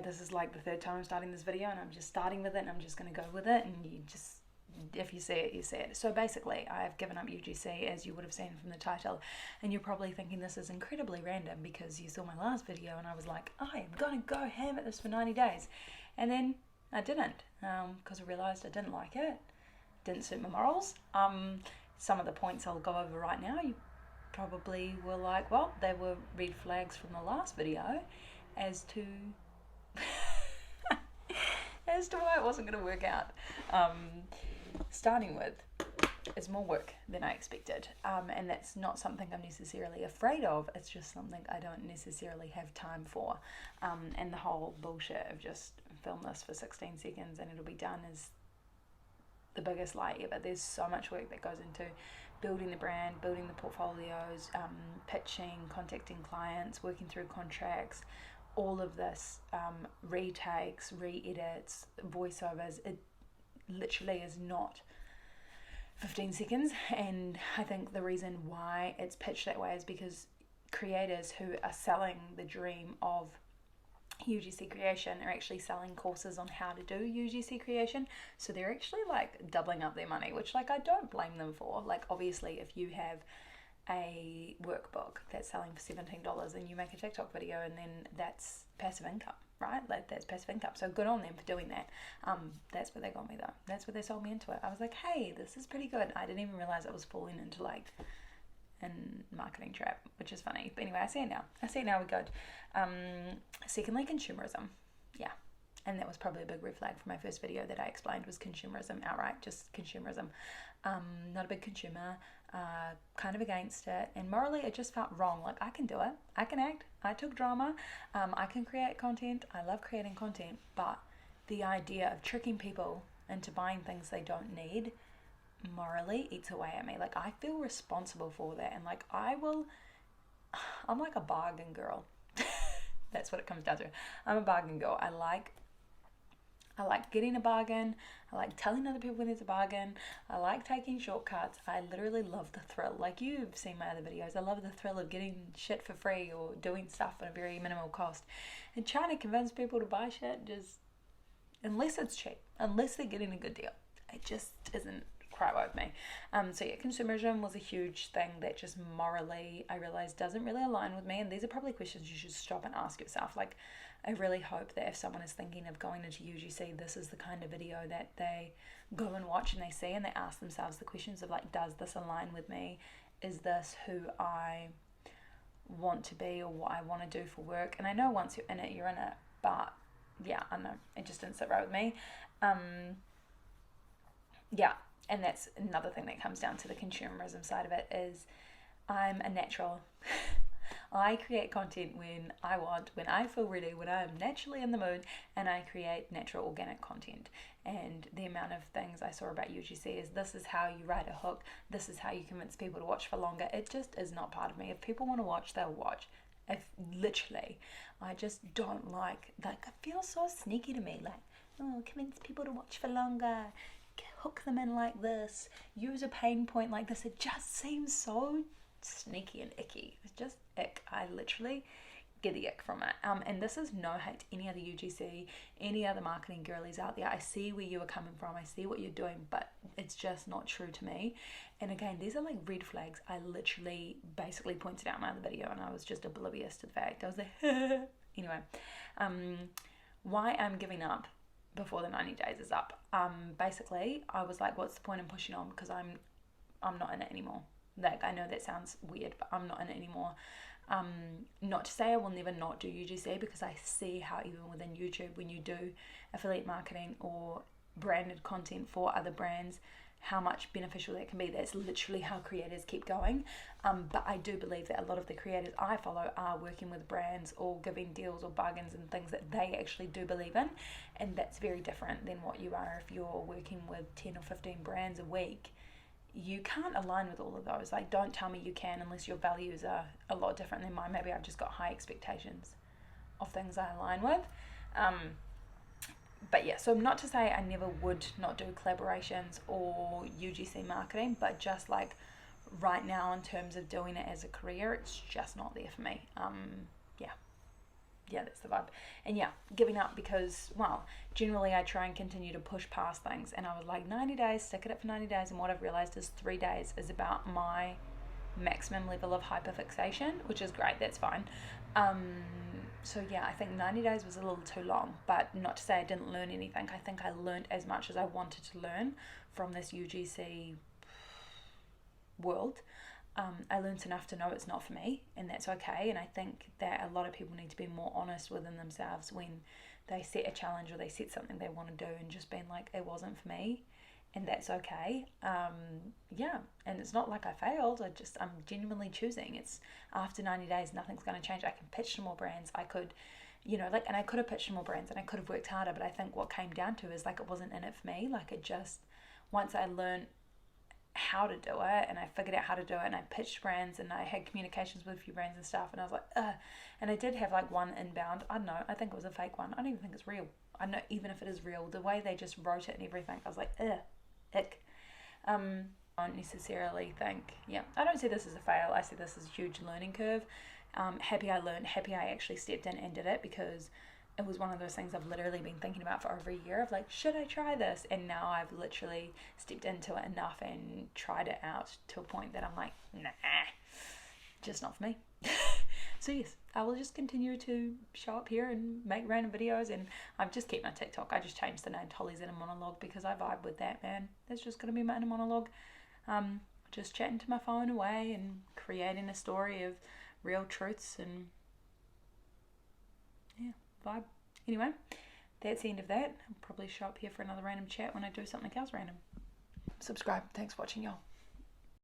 This is like the third time I'm starting this video, and I'm just starting with it, and I'm just going to go with it, and you just, if you see it, you see it. So basically, I've given up UGC, as you would have seen from the title, and you're probably thinking this is incredibly random because you saw my last video and I was like, I am going to go ham at this for 90 days. And then I didn't, because I realised I didn't like it, didn't suit my morals. Some of the points I'll go over right now, you probably were like, well, they were red flags from the last video as to as to why it wasn't going to work out. Starting with, it's more work than I expected, and that's not something I'm necessarily afraid of, it's just something I don't necessarily have time for, and the whole bullshit of just film this for 16 seconds and it'll be done is the biggest lie ever. There's so much work that goes into building the brand, building the portfolios, pitching, contacting clients, working through contracts, all of this, retakes, re-edits, voiceovers. It literally is not 15 seconds, and I think the reason why it's pitched that way is because creators who are selling the dream of UGC creation are actually selling courses on how to do UGC creation, so they're actually like doubling up their money, which like I don't blame them for. Like obviously if you have a workbook that's selling for $17 and you make a TikTok video, and then that's passive income, right? Like that's passive income, so good on them for doing that. That's where they got me though. That's where they sold me into it. I was like, hey, this is pretty good. I didn't even realize I was falling into like a marketing trap, which is funny, but anyway, I see it now. We're good. Secondly, consumerism. Yeah, and that was probably a big red flag for my first video that I explained was consumerism outright, just consumerism. Not a big consumer, kind of against it, and morally it just felt wrong. Like I can do it, I can act, I took drama, I can create content, I love creating content, but the idea of tricking people into buying things they don't need morally eats away at me. Like I feel responsible for that, and like I'm like a bargain girl. That's what it comes down to. I'm a bargain girl. I like getting a bargain. I like telling other people when there's a bargain. I like taking shortcuts. I literally love the thrill. Like you've seen my other videos. I love the thrill of getting shit for free or doing stuff at a very minimal cost. And trying to convince people to buy shit, just unless it's cheap, unless they're getting a good deal, it just isn't quite with me. So yeah, consumerism was a huge thing that just morally I realized doesn't really align with me, and these are probably questions you should stop and ask yourself. Like I really hope that if someone is thinking of going into UGC, this is the kind of video that they go and watch and they see and they ask themselves the questions of like, does this align with me? Is this who I want to be or what I want to do for work? And I know once you're in it, but yeah, I know it just didn't sit right with me. Yeah, and that's another thing that comes down to the consumerism side of it is I'm a natural. I create content when I want, when I feel ready, when I'm naturally in the mood, and I create natural organic content. And the amount of things I saw about UGC is this is how you write a hook, this is how you convince people to watch for longer. It just is not part of me. If people want to watch, they'll watch. If literally, I just don't like it feels so sneaky to me, like, oh, convince people to watch for longer, hook them in like this, use a pain point like this. It just seems so sneaky and icky. It's just ick. I literally get the ick from it. And this is no hate to any other UGC, any other marketing girlies out there. I see where you are coming from. I see what you're doing, but it's just not true to me. And again, these are like red flags. I literally basically pointed out in my other video, and I was just oblivious to the fact. I was like, anyway, why I'm giving up before the 90 days is up. Basically, I was like, what's the point in pushing on? Because I'm not in it anymore. Like, I know that sounds weird, but I'm not in it anymore. Not to say I will never not do UGC, because I see how even within YouTube, when you do affiliate marketing or branded content for other brands, how much beneficial that can be. That's literally how creators keep going. But I do believe that a lot of the creators I follow are working with brands or giving deals or bargains and things that they actually do believe in. And that's very different than what you are if you're working with 10 or 15 brands a week. You can't align with all of those. Like, don't tell me you can unless your values are a lot different than mine. Maybe I've just got high expectations of things I align with. But yeah, so not to say I never would not do collaborations or UGC marketing, but just like right now in terms of doing it as a career, it's just not there for me. Yeah, yeah, that's the vibe. And yeah, giving up because, well, generally I try and continue to push past things. And I was like, 90 days, stick it up for 90 days. And what I've realized is 3 days is about my maximum level of hyperfixation, which is great. That's fine. So yeah, I think 90 days was a little too long, but not to say I didn't learn anything. I think I learned as much as I wanted to learn from this UGC world. I learned enough to know it's not for me, and that's okay. And I think that a lot of people need to be more honest within themselves when they set a challenge or they set something they want to do, and just being like, it wasn't for me, and that's okay. Yeah, and it's not like I failed. I'm genuinely choosing. It's after 90 days, nothing's going to change. I can pitch to more brands. I could, and I could have pitched to more brands, and I could have worked harder. But I think what came down to is like it wasn't in it for me. Like it just, once I learned how to do it and I figured out how to do it, and I pitched brands and I had communications with a few brands and stuff, and I was like, ugh. And I did have like one inbound. I don't know. I think it was a fake one. I don't even think it's real. I know even if it is real, the way they just wrote it and everything, I was like, ugh. Ick. I don't necessarily think, I don't see this as a fail. I see this as a huge learning curve. Happy I learned, happy I actually stepped in and did it, because it was one of those things I've literally been thinking about for over a year of like, should I try this? And now I've literally stepped into it enough and tried it out to a point that I'm like, nah, just not for me. So yes, I will just continue to show up here and make random videos, and I've just kept my TikTok. I just changed the name to Holly's Inner Monologue because I vibe with that, man. It's just going to be my inner monologue. Just chatting to my phone away and creating a story of real truths and yeah, vibe. Anyway, that's the end of that. I'll probably show up here for another random chat when I do something else random. Subscribe. Thanks for watching, y'all.